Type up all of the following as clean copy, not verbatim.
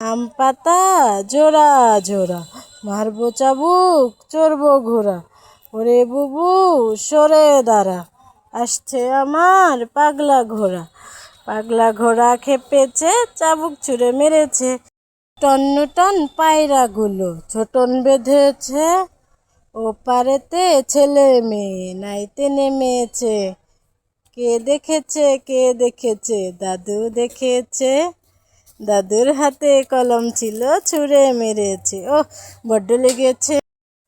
আম পাতা জোড়া জোড়া, মারবো চাবুক চড়বো ঘোড়া, ওরে বুবু সরে দাঁড়া, আসছে আমার পাগলা ঘোড়া। পাগলা ঘোড়া খেপেছে, চাবুক ছুঁড়ে মেরেছে, টন্ন টন পায়রাগুলো ছোটন বেঁধেছে, ও পারেতে ছেলে মেয়ে নাইতে নেমেছে। কে দেখেছে কে দেখেছে, দাদু দেখেছে, দাদুর হাতে কলম ছিল ছুঁড়ে মেরেছে। ও বড্ড লেগেছে।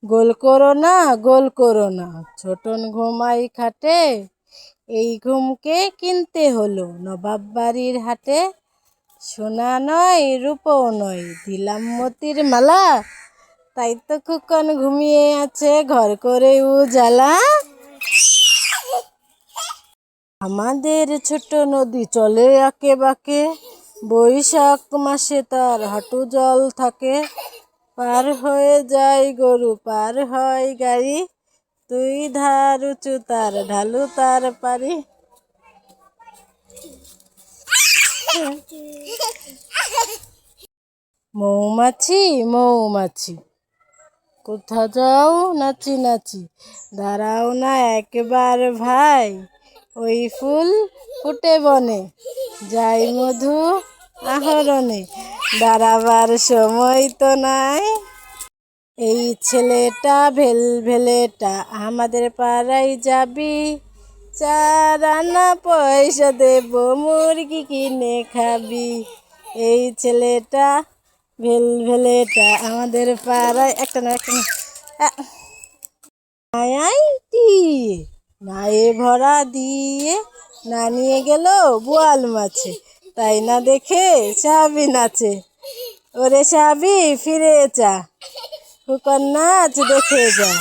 গোল করো না গোল করো না, ছোটন ঘুমাই খাটে, এই ঘুমকে কিনতে হলো নবাব বাড়ির হাটে। সোনা নয় রূপও নয়, দিলাম মতির মালা, তাই তো খোকন ঘুমিয়ে আছে ঘর করে উজালা। আমাদের ছোট নদী চলে আঁকে বাঁকে, বৈশাখ মাসে তার হাঁটু জল থাকে। পার হয়ে যায় গরু পার হয় গাড়ি, তুই ধার উঁচু তার ঢালু তার পারি। মৌমাছি মৌমাছি, কোথা যাও নাচি নাচি, দাঁড়াও না একবার ভাই, ওই ফুল ফুটে বনে, যাই মধু আহরণে, দাঁড়াবার সময় তো নাই। এই ছেলেটা ভেলভেলেটা আমাদের পাড়ায় যাবি, 4 আনা পয়সা দেব মুরগি কিনে খাবি। এই ছেলেটা ভেলভেলেটা আমাদের পাড়ায় একটা না একটা আইটি নায়ে ভরা দিয়ে না নিয়ে গেল বোয়াল মাছে, তাই না দেখে সাবি নাচে, ওরে সাবি ফিরে যা, খোকন নাচ দেখে যা।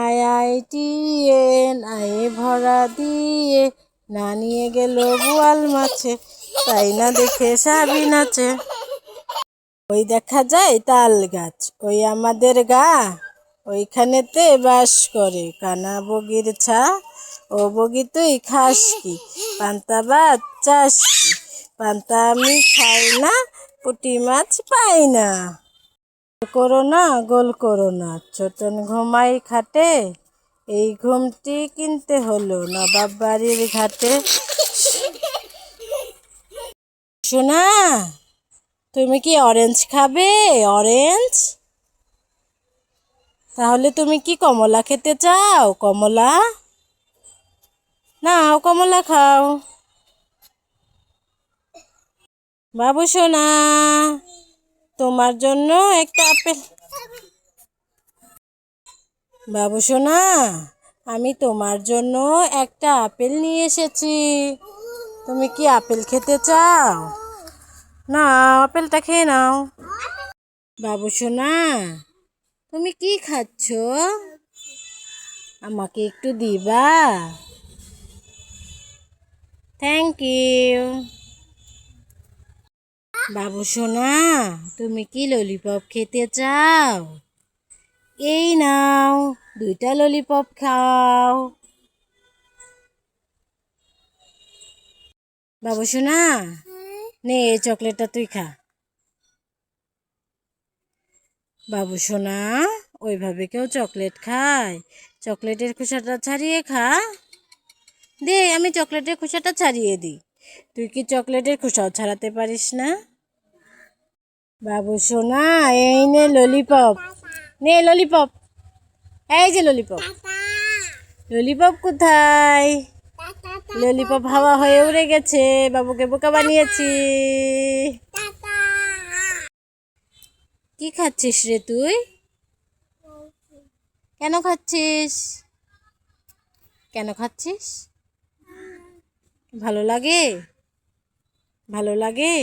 আইআইটিএন আয়ে ভরা দিয়ে না নিয়ে গেল বোয়াল মাছে, তাই না দেখে সাবি নাচে। ওই দেখা যায় তাল গাছ, ওই আমাদের গা, ওইখানেতে বাস করে কানা বগির ছা। ও বগি তুই খাস কি, পান্তা ভাত চাস কি, পান্তা আমি খাই না, পুঁটি মাছ পাই না। করো না গোল করো না, ছোটন ঘুমাই খাটে, এই ঘুমটি কিনতে হলো নবাব বাড়ির ঘাটে। শোনা, তুমি কি অরেঞ্জ খাবে? অরেঞ্জ? তাহলে তুমি কি কমলা খেতে চাও? কমলা নাও, কমলা খাও। বাবু সোনা, তোমার জন্য একটা আপেল। বাবু সোনা, আমি তোমার জন্য একটা আপেল নিয়ে এসেছি, তুমি কি আপেল খেতে চাও? নাও, আপেলটা খেয়ে নাও। বাবু সোনা, তুমি কি খাচ্ছ? আমাকে একটু দিবা? Thank you. বাবু সোনা, তুমি কি ললিপপ খেতে চাও? এই নাও, 2টা ললিপপ খাও। বাবু সোনা, নে এই চকলেটটা তুই খা। বাবু সোনা, ওইভাবে কেউ চকলেট খায়? চকলেটের খোসাটা ছাড়িয়ে খা। দে, আমি চকলেটের খোসাটা ছাড়িয়ে দিই। তুই কি চকলেটের খোসাও ছাড়াতে পারিস না? বাবু সোনা, এই নে ললিপপ, নে ললিপপ, এই যে ললিপপ। ললিপপ কোথায়? ললিপপ হাওয়া হয়ে উড়ে গেছে, বাবুকে বোকা বানিয়েছি। কি খাচ্ছিস রে তুই? কেন খাচ্ছিস? কেন খাচ্ছিস? ভালো লাগে? ভালো লাগে?